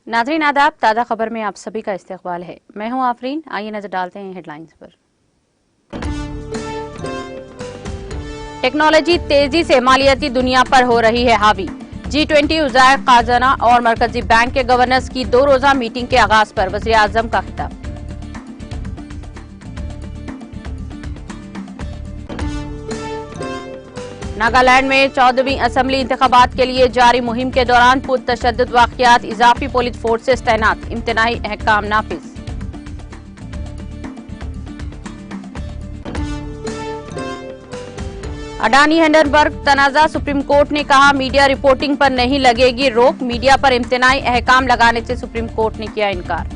नाज़रीन आदाब, ताज़ा खबर में आप सभी का इस्तकबाल है। मैं हूं आफरीन। आइए नजर डालते हैं हेडलाइंस पर। टेक्नोलॉजी तेजी से मालियाती दुनिया पर हो रही है हावी। G20 उज़ायर खजाना और मरकजी बैंक के गवर्नर्स की 2 रोजा मीटिंग के आगाज पर वज़ीर आज़म का खिताब। नागालैंड में 14वीं असेंबली इंतखाबात के लिए जारी मुहिम के दौरान पुरतशद्दुद वाक़यात, इजाफी पुलिस फोर्सेस तैनात, इम्तनाई अहकाम नाफिज। अडानी हिंडनबर्ग तनाजा, सुप्रीम कोर्ट ने कहा मीडिया रिपोर्टिंग पर नहीं लगेगी रोक, मीडिया पर इम्तनाई अहकाम लगाने से सुप्रीम कोर्ट ने किया इनकार।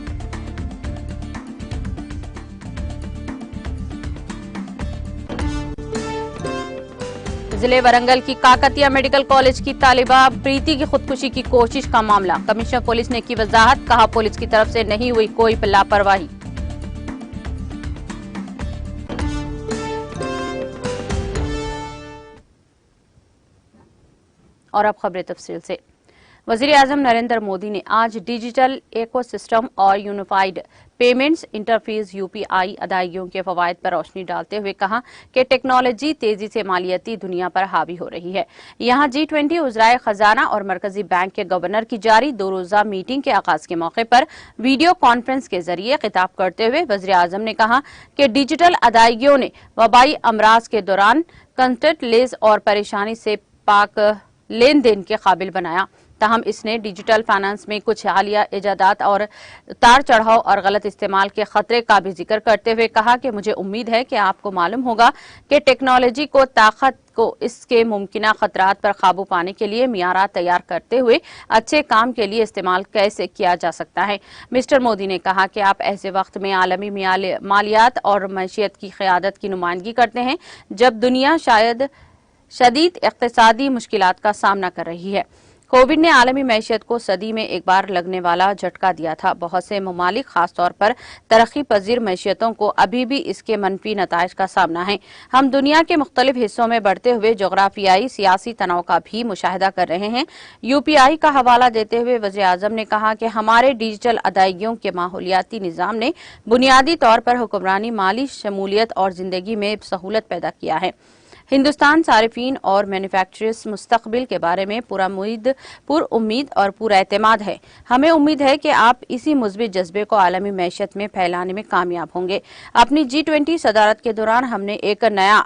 जिले वरंगल की काकतिया मेडिकल कॉलेज की तालिबा प्रीति की खुदकुशी की कोशिश का मामला, कमिश्नर पुलिस ने की वजाहत, कहा पुलिस की तरफ से नहीं हुई कोई लापरवाही। और अब खबरें तफसील से। वज़ीर आज़म नरेंद्र मोदी ने आज डिजिटल इकोसिस्टम और यूनिफाइड पेमेंट्स इंटरफेस यूपीआई अदायगियों के फवायद पर रोशनी डालते हुए कहा कि टेक्नोलॉजी तेजी से मालियाती दुनिया पर हावी हो रही है। यहाँ G20 उज़राए खजाना और मरकजी बैंक के गवर्नर की जारी 2 रोजा मीटिंग के आगाज के मौके पर वीडियो कॉन्फ्रेंस के जरिए खिताब करते हुए वज़ीर आज़म ने कहा कि डिजिटल अदायगियों ने वबाई अमराज के दौरान कंटेक्ट लेस और परेशानी से पाक लेन देन के काबिल बनाया। ताहम इसने डिजिटल फाइनेंस में कुछ हालिया इजादात और उतार चढ़ाव और गलत इस्तेमाल के खतरे का भी जिक्र करते हुए कहा कि मुझे उम्मीद है कि आपको मालूम होगा कि टेक्नोलॉजी को ताकत को इसके मुमकिना खतरात पर काबू पाने के लिए मियारात तैयार करते हुए अच्छे काम के लिए इस्तेमाल कैसे किया जा सकता है। मिस्टर मोदी ने कहा कि आप ऐसे वक्त में आलमी मालियात और मैशियत की क़यादत की नुमाइंदगी करते हैं जब दुनिया शायद शदीद इक़्तिसादी मुश्किलात का सामना कर रही है। कोविड ने आलमी मैशियत को सदी में एक बार लगने वाला झटका दिया था। बहुत से ममालिक खासतौर पर तरक्की पजीर मैशियतों को अभी भी इसके मनफी नताइज का सामना है। हम दुनिया के मुख्तलिफ हिस्सों में बढ़ते हुए जोग्राफियाई सियासी तनाव का भी मुशाहिदा कर रहे हैं। यूपीआई का हवाला देते हुए वज़ीर आज़म ने कहा कि हमारे डिजिटल अदायगियों के माहौलियाती निज़ाम ने बुनियादी तौर पर हुक्मरानी, माली शमूलियत और जिंदगी में सहूलत पैदा किया है। हिंदुस्तान सारिफीन और मैन्युफैक्चरर्स मुस्तकबिल के बारे में पुर उम्मीद और पूरा एतमाद है। हमें उम्मीद है कि आप इसी मुस्बित जज्बे को आलमी मैशियत में फैलाने में कामयाब होंगे। अपनी G20 सदारत के दौरान हमने एक नया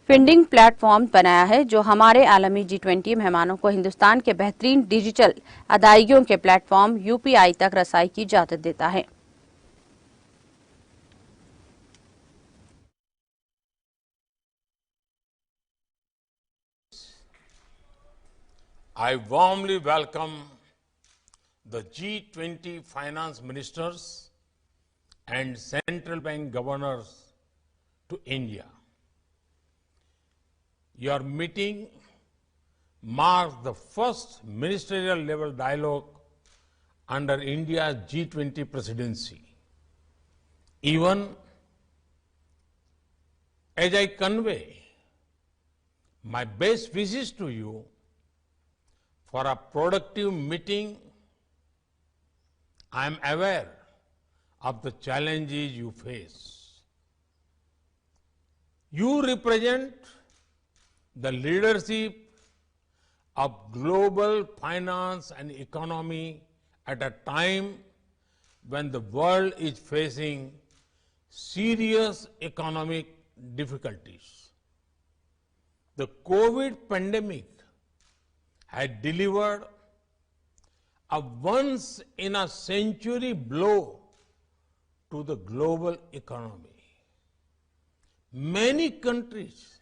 फंडिंग प्लेटफॉर्म बनाया है जो हमारे आलमी G20 मेहमानों को हिंदुस्तान के बेहतरीन डिजिटल अदायगियों के प्लेटफॉर्म यूपीआई तक रसाई की इजाजत देता है। I warmly welcome the G20 finance ministers and central bank governors to India. Your meeting marks the first ministerial level dialogue under India's G20 presidency. Even as I convey my best wishes to you for a productive meeting, I am aware of the challenges you face. You represent the leadership of global finance and economy at a time when the world is facing serious economic difficulties. The COVID pandemic had delivered a once-in-a-century blow to the global economy. Many countries,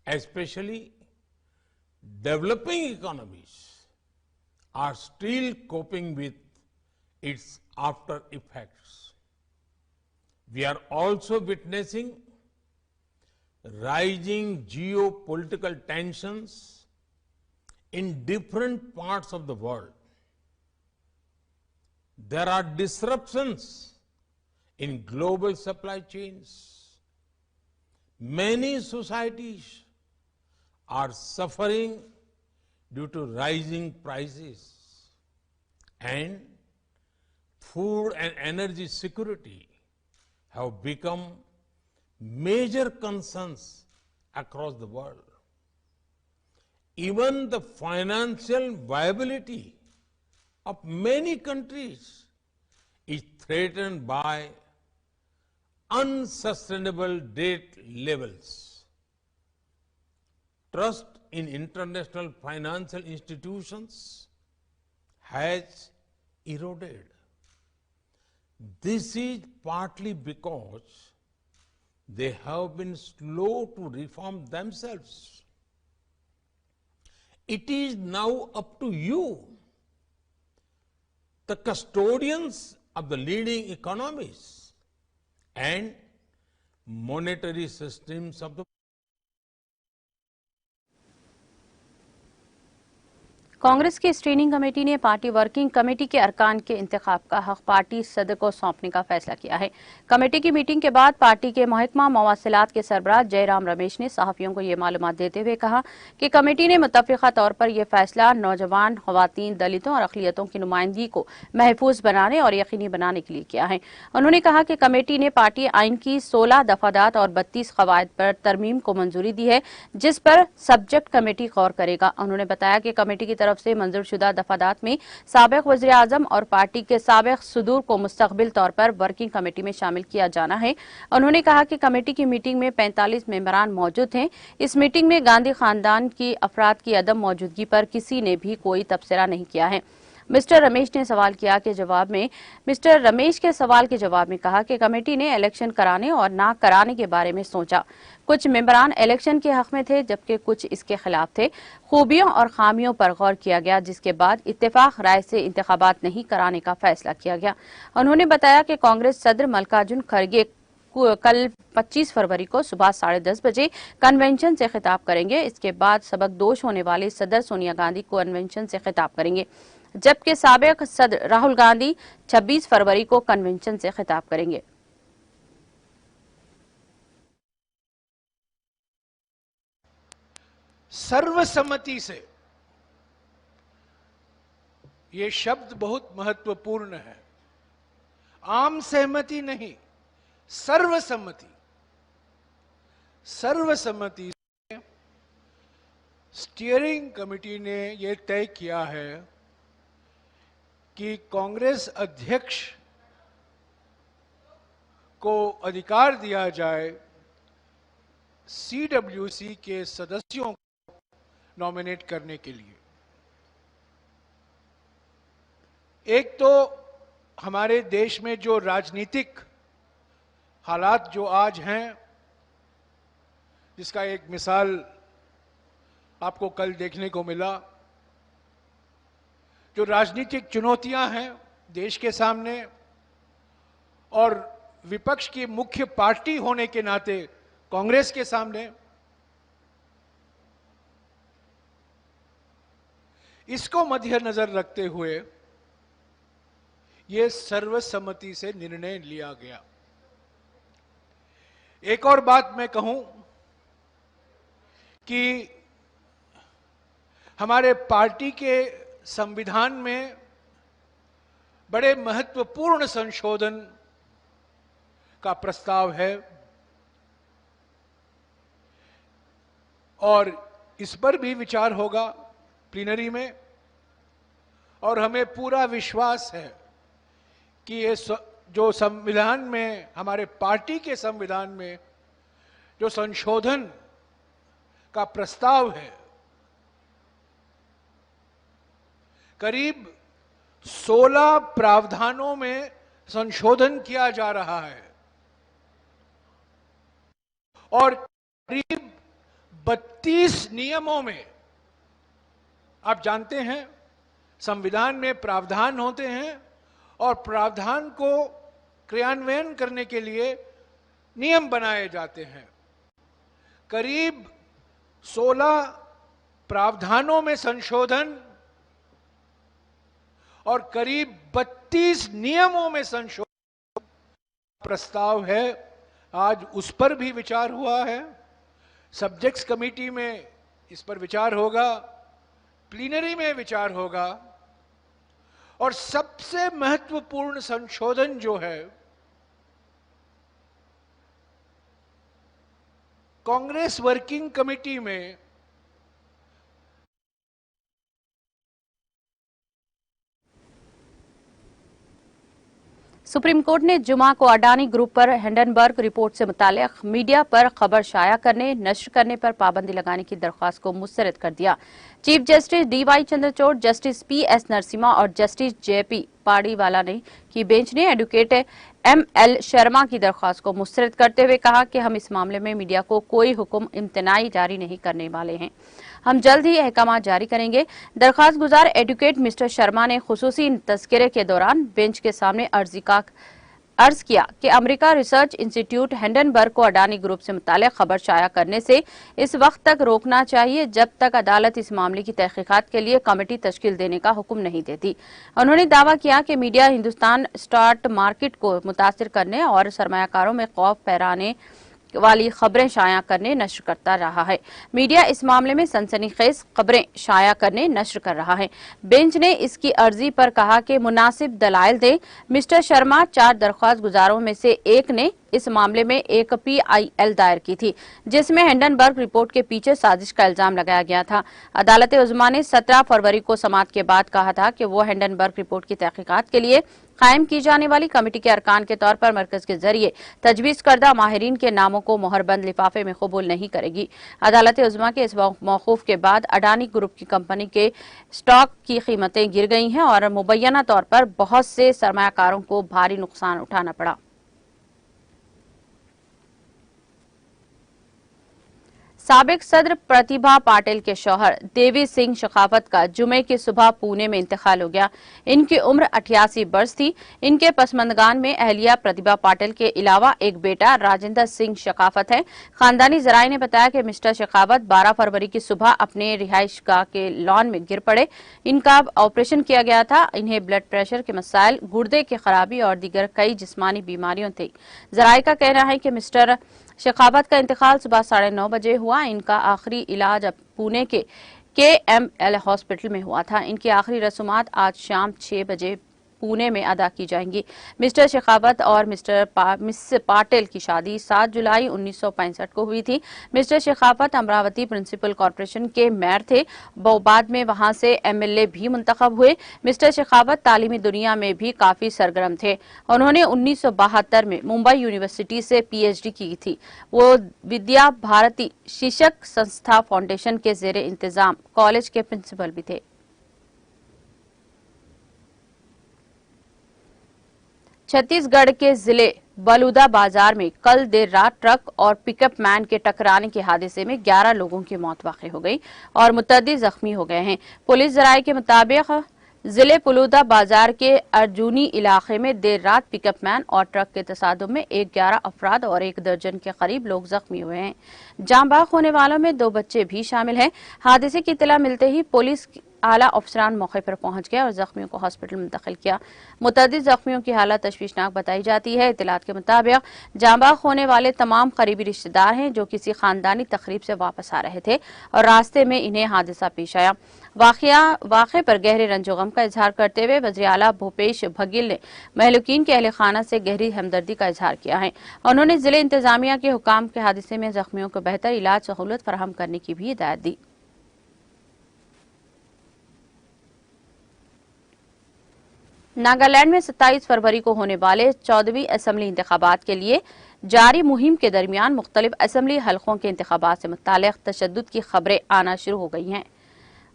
especially developing economies, are still coping with its after effects. We are also witnessing rising geopolitical tensions in different parts of the world. There are disruptions in global supply chains. Many societies are suffering due to rising prices. and food and energy security have become major concerns across the world. Even the financial viability of many countries is threatened by unsustainable debt levels. Trust in international financial institutions has eroded. This is partly because they have been slow to reform themselves. It is now up to you, the custodians of the leading economies and monetary systems of the Congress की screening committee ने party working committee के अरकान के इंतखाब का हक party सदर को सौंपने का फैसला किया है। कमेटी की मीटिंग के बाद पार्टी के महकमा मवासिलात के सरबराह जयराम रमेश ने सहाफियों को ये मालूमात देते हुए कहा कि कमेटी ने मुत्तफिका तौर पर यह फैसला नौजवान, खवातीन, दलितों और अक़लियतों की नुमाइंदगी को महफूज बनाने और यकीनी बनाने के लिए किया है। उन्होंने कहा कि कमेटी ने पार्टी आइन की 16 दफादात और 32 कवायद पर तरमीम को मंजूरी दी है, जिस पर सब्जेक्ट कमेटी गौर करेगा। उन्होंने बताया कि कमेटी की तरफ से मंजूरशुदा दफादात में साबिक वज़ीर आज़म और पार्टी के साबिक सदूर को मुस्तक़बिल तौर पर वर्किंग कमेटी में शामिल किया जाना है। उन्होंने कहा कि कमेटी की मीटिंग में 45 मेंबरान मौजूद हैं। इस मीटिंग में गांधी खानदान की अफराद की अदम मौजूदगी पर किसी ने भी कोई तबसरा नहीं किया है। मिस्टर रमेश के सवाल के जवाब में कहा कि कमेटी ने इलेक्शन कराने और ना कराने के बारे में सोचा। कुछ मेंबरान इलेक्शन के हक में थे, जबकि कुछ इसके खिलाफ थे। खूबियों और खामियों पर गौर किया गया, जिसके बाद इत्तेफाक राय से इंतखाबात नहीं कराने का फैसला किया गया। उन्होंने बताया कि कांग्रेस सदर मल्लिकार्जुन खड़गे कल 25 फरवरी को सुबह 10:30 बजे कन्वेंशन से खिताब करेंगे। इसके बाद सबकदोश होने वाले सदर सोनिया गांधी को कन्वेंशन से खिताब करेंगे, जबकि साबिक सदर राहुल गांधी 26 फरवरी को कन्वेंशन से खिताब करेंगे। सर्वसम्मति से ये शब्द बहुत महत्वपूर्ण है। आम सहमति नहीं, सर्वसम्मति। सर्वसम्मति से स्टीयरिंग कमेटी ने यह तय किया है कि कांग्रेस अध्यक्ष को अधिकार दिया जाए सीडब्ल्यूसी के सदस्यों को नॉमिनेट करने के लिए। एक तो हमारे देश में जो राजनीतिक हालात जो आज हैं, जिसका एक मिसाल आपको कल देखने को मिला, जो राजनीतिक चुनौतियां हैं देश के सामने, और विपक्ष की मुख्य पार्टी होने के नाते कांग्रेस के सामने, इसको मद्देनजर रखते हुए यह सर्वसम्मति से निर्णय लिया गया। एक और बात मैं कहूं कि हमारे पार्टी के संविधान में बड़े महत्वपूर्ण संशोधन का प्रस्ताव है और इस पर भी विचार होगा प्लीनरी में, और हमें पूरा विश्वास है कि ये जो संविधान में, हमारे पार्टी के संविधान में जो संशोधन का प्रस्ताव है, करीब 16 प्रावधानों में संशोधन किया जा रहा है और करीब 32 नियमों में, आप जानते हैं संविधान में प्रावधान होते हैं और प्रावधान को क्रियान्वयन करने के लिए नियम बनाए जाते हैं। करीब 16 प्रावधानों में संशोधन और करीब 32 नियमों में संशोधन प्रस्ताव है। आज उस पर भी विचार हुआ है, सब्जेक्ट्स कमेटी में इस पर विचार होगा, प्लीनरी में विचार होगा और सबसे महत्वपूर्ण संशोधन जो है, कांग्रेस वर्किंग कमेटी में सुप्रीम कोर्ट ने जुमा को अडानी ग्रुप पर हिंडनबर्ग रिपोर्ट से मुताल्लिक मीडिया पर खबर शाया करने, नश्र करने पर पाबंदी लगाने की दरख्वास्त को मुस्तरद कर दिया। Chief justice DY Chandrachud, justice PS Narasimha और जस्टिस जेपी पाड़ीवाला ने की बेंच ने एडवोकेट एमएल शर्मा की दरख्वास्त को मुस्तरद करते हुए कहा कि हम इस मामले में मीडिया को कोई हुक्म इम्तनाई जारी नहीं करने वाले हैं। हम जल्द ही अहकाम जारी करेंगे। दरख्वास्त गुजार एडवोकेट मिस्टर शर्मा ने खुसूसी तस्करे के दौरान बेंच के सामने अर्ज किया कि अमेरिका रिसर्च इंस्टीट्यूट हिंडनबर्ग को अडानी ग्रुप से मुताल्लिक खबर शाया करने से इस वक्त तक रोकना चाहिए जब तक अदालत इस मामले की तहकीकात के लिए कमेटी तश्कील देने का हुक्म नहीं देती। उन्होंने दावा किया कि मीडिया हिंदुस्तान स्टॉक मार्केट को मुतासिर करने और सरमायाकारों में खौफ फैलाने वाली खबरें शाया करने नश्र करता रहा है। मीडिया इस मामले में सनसनीखेज खबरें शाया करने नश्र कर रहा है। बेंच ने इसकी अर्जी पर कहा कि मुनासिब दलाइल दे। मिस्टर शर्मा 4 दरख्वास्त गुजारों में से एक ने इस मामले में एक पीआईएल दायर की थी, जिसमें हिंडनबर्ग रिपोर्ट के पीछे साजिश का इल्जाम लगाया गया था। अदालत उज़्मा ने 17 फरवरी को समाअत के बाद कहा था कि वो हिंडनबर्ग रिपोर्ट की तहकीकात के लिए कायम की जाने वाली कमेटी के अरकान के तौर पर मरकज के जरिए तजवीज करदा माहिरीन के नामों को मोहरबंद लिफाफे में कबूल नहीं करेगी। अदालत उज़्मा के इस मौकूफ के बाद अडानी ग्रुप की कंपनी के स्टॉक की कीमतें गिर गई हैं और मुबैना तौर पर बहुत से सरमायाकारों को भारी नुकसान उठाना पड़ा। साबिक सदर प्रतिभा पाटिल के शौहर देवी सिंह शेखावत का जुमे की सुबह पुणे में इंतकाल हो गया। इनकी उम्र 88 वर्ष थी। इनके पसमंदगान में अहलिया प्रतिभा पाटिल के अलावा एक बेटा राजेंद्र सिंह शेखावत है। खानदानी जराये ने बताया कि मिस्टर शेखावत 12 फरवरी की सुबह अपने रिहाइश गाह के लॉन में गिर पड़े। इनका ऑपरेशन किया गया था। इन्हें ब्लड प्रेशर के मसाइल, गुर्दे की खराबी और दीगर कई जिस्मानी बीमारियों थी। जराये का कहना है कि मिस्टर शेखावत का इंतकाल सुबह 9:30 बजे हुआ। इनका आखिरी इलाज अब पुणे के KML हॉस्पिटल में हुआ था। इनकी आखिरी रसूमात आज शाम 6 बजे पुणे में अदा की जाएंगी। मिस्टर शेखावत और मिस पाटिल की शादी 7 जुलाई 1965 को हुई थी। Mister Shekhawat Amravati municipal corporation के मेयर थे। वो बाद में वहां से MLA भी मुंतखब हुए। मिस्टर शेखावत तालीमी दुनिया में भी काफी सरगर्म थे। उन्होंने 1972 में मुंबई यूनिवर्सिटी से PhD की थी। वो विद्या भारती शिक्षक संस्था फाउंडेशन के जेर इंतजाम कॉलेज के प्रिंसिपल भी थे। छत्तीसगढ़ के जिले बलूदा बाजार में कल देर रात ट्रक और पिकअप मैन के टकराने के हादसे में 11 लोगों की मौत वाक़ई हो गई और मुतअद्दिद जख्मी हो गए हैं। पुलिस जराये के मुताबिक जिले बलूदा बाजार के अर्जुनी इलाके में देर रात पिकअप मैन और ट्रक के तसादुम में 11 अफराद और 1 दर्जन के करीब लोग जख्मी हुए हैं। जान बाख होने वालों में 2 बच्चे भी शामिल हैं। हादसे की इत्तला मिलते ही पुलिस आला अफसरान मौके पर पहुंच गया और जख्मियों को हॉस्पिटल मुंतकिल किया। मुतअद्दिद जख्मियों की हालत तशवीशनाक बताई जाती है। इत्तलात के मुताबिक जांबाग होने वाले तमाम करीबी रिश्तेदार हैं जो किसी खानदानी तकरीब से वापस आ रहे थे और रास्ते में इन्हें हादसा पेश आया। वाक़े पर गहरे रंजो गम का इजहार करते हुए वज़ीर आला भूपेश बघेल ने महलूकीन के अहले खाना से गहरी हमदर्दी का इजहार किया है। उन्होंने जिले इंतजामिया के हुकाम के हादसे में जख्मियों को बेहतर इलाज सहूलत फराहम करने की भी हिदायत दी। नागालैंड में 27 फरवरी को होने वाले 14वीं असेंबली इंतखाबात के लिए जारी मुहिम के दरमियान मुख्तलिफ असेंबली हलकों के इंतखाबात से मुताल्लिक तशद्दुद की खबरें आना शुरू हो गई हैं।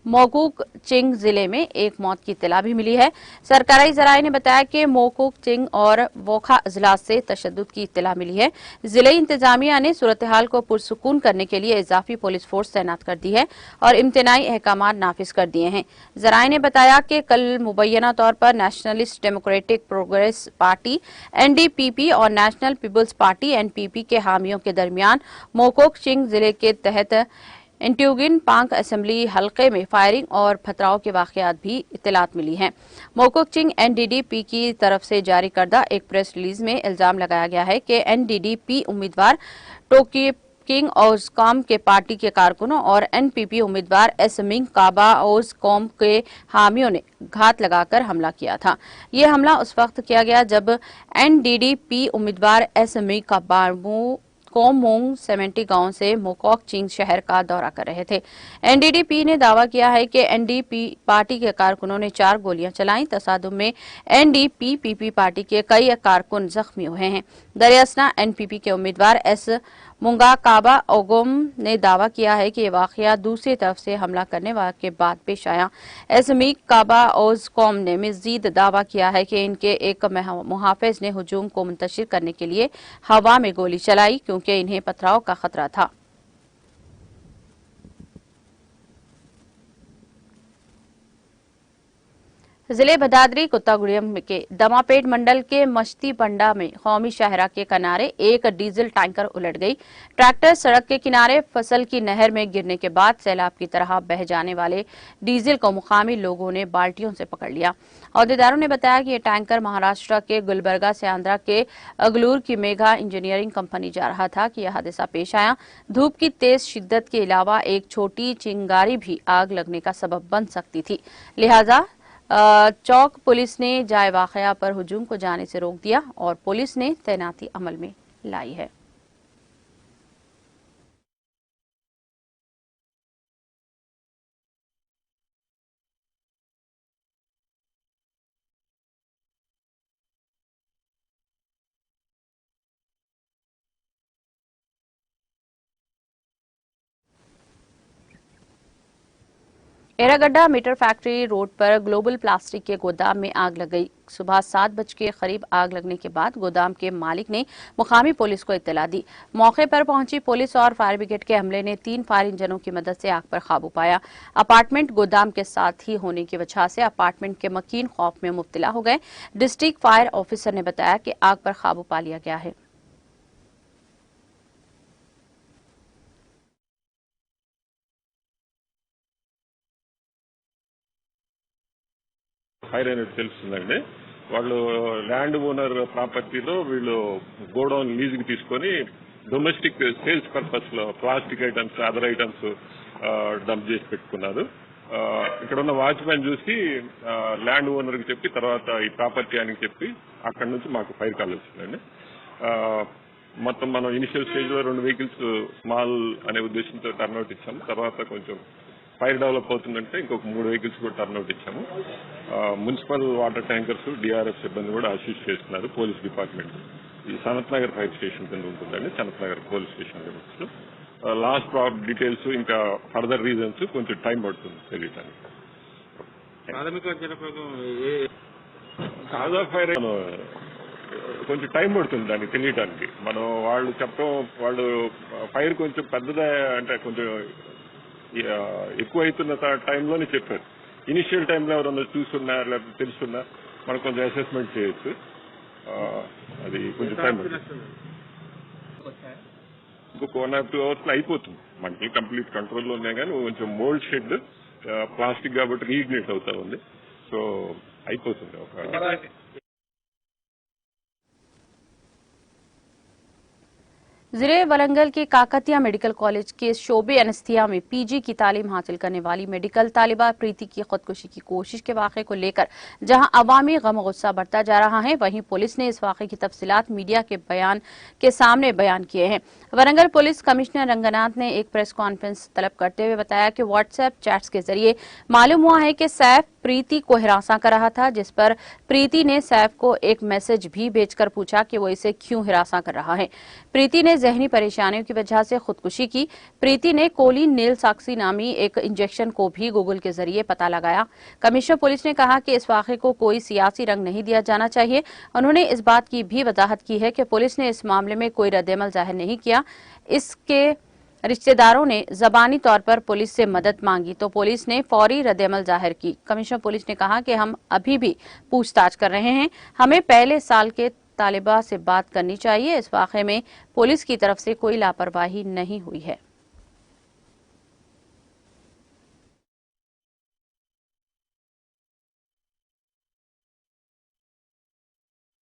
मोकुक चिंग जिले में एक मौत की इत्तला भी मिली है। सरकारी जराये ने बताया कि मोकुक चिंग और वोखा अजलास से तशद्दुद की इत्तला मिली है। जिले इंतजामिया ने सूरत हाल को पुरसुकून करने के लिए इजाफी पुलिस फोर्स तैनात कर दी है और इम्तनाई अहकाम नाफिज कर दिए हैं। जराये ने बताया कि कल मुबैना तौर पर nationalist democratic progress party NDPP और नेशनल पीपुल्स पार्टी NPP के हामियों के दरमियान मोकुक चिंग जिले के तहत इंट्यूगिन पांक असेंबली हलके में फायरिंग और पथराव के वाकयात भी इत्तलात मिली हैं। मोकुक चिंग NDDP की तरफ से जारी करदा एक प्रेस रिलीज में इल्जाम लगाया गया है कि NDDP उम्मीदवार किंग ओजकॉम के पार्टी के कारकुनों और एनपीपी उम्मीदवार एसमिंग काबा ओजकॉम के हामियों ने घात लगाकर हमला किया था। ये हमला उस वक्त किया गया जब एनडीडीपी उम्मीदवार एसमिंग काबामू कोमोंग सेमेंटी गांव से मोकोकचिंग शहर का दौरा कर रहे थे। एनडीडीपी ने दावा किया है कि एनडीपी पार्टी के कारकुनों ने 4 गोलियां चलाईं। तसादुम में एनडीपी पार्टी के कई कारकुन जख्मी हुए हैं। दरियासना एनपीपी के उम्मीदवार एस मुंगाकाबा ओगोम ने दावा किया है कि ये वाकया दूसरी तरफ से हमला करने के बाद पेश आया। एसमीक काबा ओजकॉम ने मजीद दावा किया है कि इनके एक मुहाफिज ने हुजूम को मुंतशिर करने के लिए हवा में गोली चलाई क्योंकि इन्हें पथराव का खतरा था। जिले भदादरी कुत्तागुड़ियम के दमापेट मंडल के मश्ती पंडा में कौमी शाहरा के किनारे एक डीजल टैंकर उलट गई। ट्रैक्टर सड़क के किनारे फसल की नहर में गिरने के बाद सैलाब की तरह बह जाने वाले डीजल को मुकामी लोगों ने बाल्टियों से पकड़ लिया। अहदेदारों ने बताया कि यह टैंकर महाराष्ट्र के गुलबर्गा से आंध्रा के अगलूर की मेगा इंजीनियरिंग कंपनी जा रहा था कि यह हादसा पेश आया। धूप की तेज शिद्दत के अलावा एक छोटी चिंगारी भी आग लगने का सबब बन सकती थी, लिहाजा चौक पुलिस ने जाए वाकया पर हुजूम को जाने से रोक दिया और पुलिस ने तैनाती अमल में लाई है। एरागड्डा मीटर फैक्ट्री रोड पर ग्लोबल प्लास्टिक के गोदाम में आग लग गई। सुबह 7 बजे के करीब आग लगने के बाद गोदाम के मालिक ने मुकामी पुलिस को इत्तला दी। मौके पर पहुंची पुलिस और फायर ब्रिगेड के अमले ने 3 फायर इंजनों की मदद से आग पर काबू पाया। अपार्टमेंट गोदाम के साथ ही होने की वजह से अपार्टमेंट के मकीन खौफ में मुब्तला हो गए। डिस्ट्रिक्ट फायर ऑफिसर ने बताया कि आग पर काबू पा लिया गया है। ఫైర్ అనేది తెలుస్తుందండి. వాళ్ళు ల్యాండ్ ఓనర్ ప్రాపర్టీలో వీళ్ళు గోడౌన్ లీజుకి తీసుకొని డొమెస్టిక్ సేల్స్ పర్పస్ లో plastic items other items dump చేసి పెట్టుకున్నారు. ఇక్కడ ఉన్న వాచ్మెన్ చూసి ల్యాండ్ ఓనర్ కి చెప్పి తర్వాత ఈ ప్రాపర్టీ అని చెప్పి అక్కడ నుంచి మాకు ఫైర్ కాల్ వచ్చిందండి. మొత్తం మనం ఇనిషియల్ స్టేజ్ లో 2 వెహికల్స్ స్మాల్ అనే ఉద్దేశంతో టర్న్అవుట్ ఇచ్చాము. తర్వాత కొంచెం ఫైర్ డెవలప్ అవుతుందంటే ఇంకొక 3 వెహికల్స్ కూడా టర్న్అవుట్ ఇచ్చాము. మున్సిపల్ వాటర్ ట్యాంకర్స్ డిఆర్ఎఫ్ సిబ్బంది కూడా అసిస్ట్ చేస్తున్నారు. పోలీస్ డిపార్ట్మెంట్ ఈ సనత్ నగర్ ఫైర్ స్టేషన్ కింద ఉంటుందండి. Sanath Nagar police station limits లో లాస్ట్ డీటెయిల్స్ ఇంకా ఫర్దర్ రీజన్స్ కొంచెం టైం పడుతుంది తెలియటానికి. కాజ్ ఆఫ్ ఫైర్ కొంచెం టైం పడుతుంది దానికి తెలియటానికి. మనం వాళ్ళు చెప్పడం వాళ్ళు ఫైర్ కొంచెం పెద్దదా అంటే కొంచెం ఎక్కువ అవుతున్న టైంలోనే చెప్పారు. ఇనిషియల్ టైంలో ఎవరన్నా చూస్తున్నా లేకపోతే తెలుస్తున్నా మనం కొంచెం అసెస్మెంట్ చేయొచ్చు. అది కొంచెం టైం ఇంకొక 1 or 2 hours అయిపోతుంది. మనకి కంప్లీట్ కంట్రోల్లో ఉన్నాయి కానీ కొంచెం మోల్డ్ షెడ్ ప్లాస్టిక్ కాబట్టి రీఇగ్నేట్ అవుతా ఉంది. సో అయిపోతుంది ఒక जिले वरंगल के काकतिया मेडिकल कॉलेज के शोबे एनेस्थीसिया में पीजी की तालीम हासिल करने वाली मेडिकल तालिबा प्रीति की खुदकुशी की कोशिश के वाक़े को लेकर जहां अवामी गम गुस्सा बढ़ता जा रहा है, वहीं पुलिस ने इस वाक़े की तफसीलात मीडिया के बयान के सामने बयान किए हैं। वरंगल पुलिस कमिश्नर रंगनाथ ने एक प्रेस कॉन्फ्रेंस तलब करते हुए बताया कि व्हाट्सएप चैट्स के जरिए मालूम हुआ है कि सैफ प्रीति को हिरासा कर रहा था, जिस पर प्रीति ने सैफ को एक मैसेज भी भेजकर पूछा कि वो इसे क्यों हिरासा कर रहा है। प्रीति ने जहनी परेशानियों की वजह से खुदकुशी की। प्रीति ने कोलिन नील साक्सी नामी एक इंजेक्शन को भी गूगल के जरिए पता लगाया। कमिश्नर पुलिस ने कहा कि इस वाक़े को कोई सियासी रंग नहीं दिया जाना चाहिए। उन्होंने इस बात की भी वजाहत की है कि पुलिस ने इस मामले में कोई रद्देअमल जाहिर नहीं किया। इसके रिश्तेदारों ने जबानी तौर पर पुलिस से मदद मांगी तो पुलिस ने फौरी रद्देअमल जाहिर की। कमिश्नर पुलिस ने कहा कि हम अभी भी पूछताछ कर रहे हैं, हमें पहले साल के तालिबा से बात करनी चाहिए। इस वाक़े में पुलिस की तरफ से कोई लापरवाही नहीं हुई है।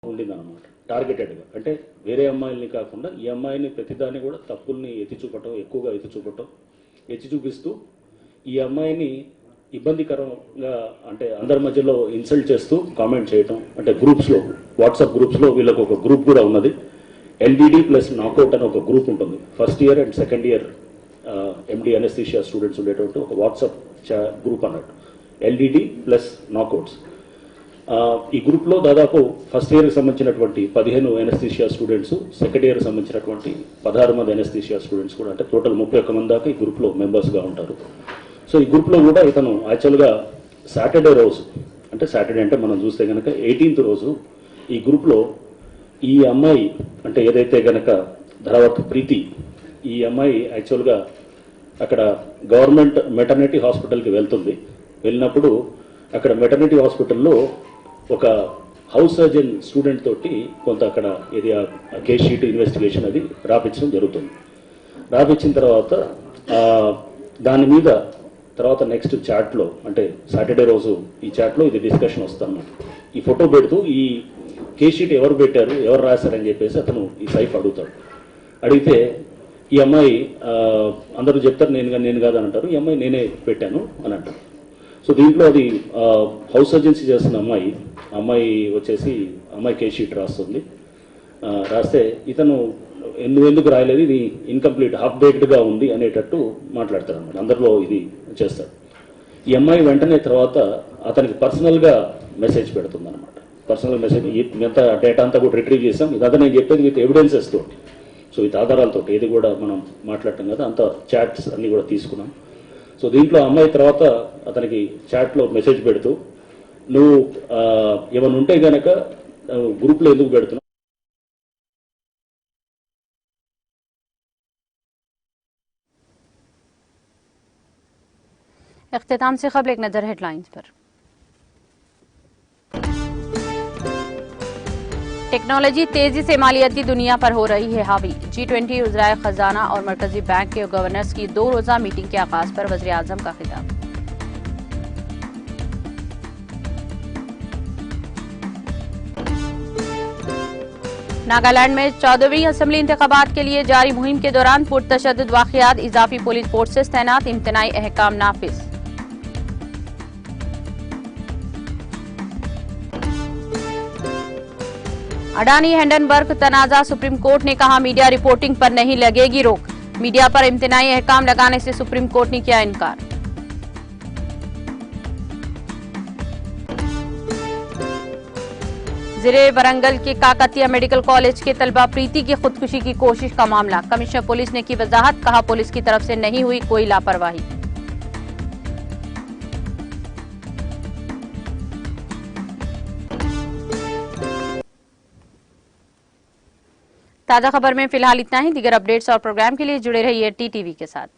ఉండిందన్నమాట. టార్గెటెడ్గా, అంటే వేరే అమ్మాయిల్ని కాకుండా ఈ అమ్మాయిని ప్రతిదాన్ని కూడా తప్పుల్ని ఎక్కువగా ఎత్తి చూపిస్తూ ఈ అమ్మాయిని ఇబ్బందికరంగా, అంటే అందరి మధ్యలో ఇన్సల్ట్ చేస్తూ కామెంట్ చేయటం, అంటే గ్రూప్స్లో, వాట్సాప్ గ్రూప్స్లో వీళ్ళకు ఒక గ్రూప్ కూడా ఉన్నది, ఎల్డిడి ప్లస్ నాకౌట్ అని ఒక గ్రూప్ ఉంటుంది. First year and second year MD anaesthesia students ఉండేటువంటి ఒక వాట్సాప్ గ్రూప్ అన్నట్టు, ఎల్డిడి ప్లస్ నాకౌట్స్. ఈ గ్రూప్లో దాదాపు ఫస్ట్ ఇయర్కి సంబంధించినటువంటి 15 ఎనస్థీషియా స్టూడెంట్స్, సెకండ్ ఇయర్కి సంబంధించినటువంటి 16 మంది ఎనస్థీషియా స్టూడెంట్స్ కూడా, అంటే టోటల్ 31 మంది దాకా ఈ గ్రూప్లో మెంబర్స్గా ఉంటారు. సో ఈ గ్రూప్లో కూడా ఇతను యాక్చువల్గా సాటర్డే రోజు, అంటే సాటర్డే అంటే మనం చూస్తే కనుక 18th రోజు ఈ గ్రూప్లో ఈ అమ్మాయి, అంటే ఏదైతే కనుక ధరావత్ ప్రీతి, ఈ అమ్మాయి యాక్చువల్గా అక్కడ గవర్నమెంట్ మెటర్నిటీ హాస్పిటల్కి వెళ్ళినప్పుడు అక్కడ మెటర్నిటీ హాస్పిటల్లో ఒక హౌస్ సర్జన్ స్టూడెంట్ తోటి కొంత అక్కడ ఇది కేస్ షీట్ ఇన్వెస్టిగేషన్ అది రాపించడం జరుగుతుంది. రాపించిన తర్వాత దాని మీద తర్వాత నెక్స్ట్ చాట్లో, అంటే సాటర్డే రోజు ఈ చాట్లో ఇది డిస్కషన్ వస్తాను. ఈ ఫోటో పెడుతూ ఈ కేస్ షీట్ ఎవరు పెట్టారు, ఎవరు రాశారని చెప్పేసి అతను ఈ సైఫ్ అడిగితే ఈ అమ్మాయి అందరూ చెప్తారు నేను కాదని అంటారు, ఈ అమ్మాయి నేనే పెట్టాను అని అంటారు. సో దీంట్లో అది హౌస్ సర్జన్సీ చేస్తున్న అమ్మాయి వచ్చేసి అమ్మాయి కేస్ షీట్ రాస్తుంది. రాస్తే ఇతను ఎందుకు రాయలేదు, ఇది ఇన్కంప్లీట్ హాఫ్ బేక్డ్గా ఉంది అనేటట్టు మాట్లాడతారు అన్నమాట, అందరిలో ఇది చేస్తాడు. ఈ అమ్మాయి వెంటనే తర్వాత అతనికి పర్సనల్గా మెసేజ్ పెడుతుంది అనమాట. పర్సనల్ మెసేజ్, ఇంత డేటా అంతా కూడా రిట్రీవ్ చేసాం, ఇదంతా నేను చెప్పేది విత్ ఎవిడెన్సెస్ తోటి, సో విత్ ఆధారాలతో, ఏది కూడా మనం మాట్లాడటం కదా, అంత చాట్స్ అన్ని కూడా తీసుకున్నాం. సో దీంట్లో అమ్మాయి తర్వాత అతనికి చాట్లో మెసేజ్ పెడుతూ, నువ్వు ఏమైనా ఉంటే గనక గ్రూప్లో ఎందుకు పెడుతున్నావు. इख्तिताम से क़ब्ल एक नज़र हेडलाइंस पर। टेक्नोलॉजी तेजी से मालियाती दुनिया पर हो रही है हावी। G20 वज़राए खजाना और मरकजी बैंक के गवर्नर्स की 2 रोज़ा मीटिंग के आगाज पर वज़ीर आज़म का खिताब। नागालैंड में 14वीं असेंबली इंतखाबात के लिए जारी मुहिम के दौरान पुरतशद्दुद वाक़ियात, इजाफी पुलिस फोर्सेस तैनात, इम्तनाई अहकाम नाफिज। अडानी हिंडनबर्ग तनाज़ा, सुप्रीम कोर्ट ने कहा मीडिया रिपोर्टिंग पर नहीं लगेगी रोक। मीडिया पर इम्तनाई अहकाम लगाने से सुप्रीम कोर्ट ने किया इनकार। जिले वरंगल के काकतिया मेडिकल कॉलेज के तलबा प्रीति की खुदकुशी की कोशिश का मामला, कमिश्नर पुलिस ने की वजाहत, कहा पुलिस की तरफ से नहीं हुई कोई लापरवाही। ताजा खबर में फिलहाल इतना ही। दीगर अपडेट्स और प्रोग्राम के लिए जुड़े रहिए टीटीवी के साथ।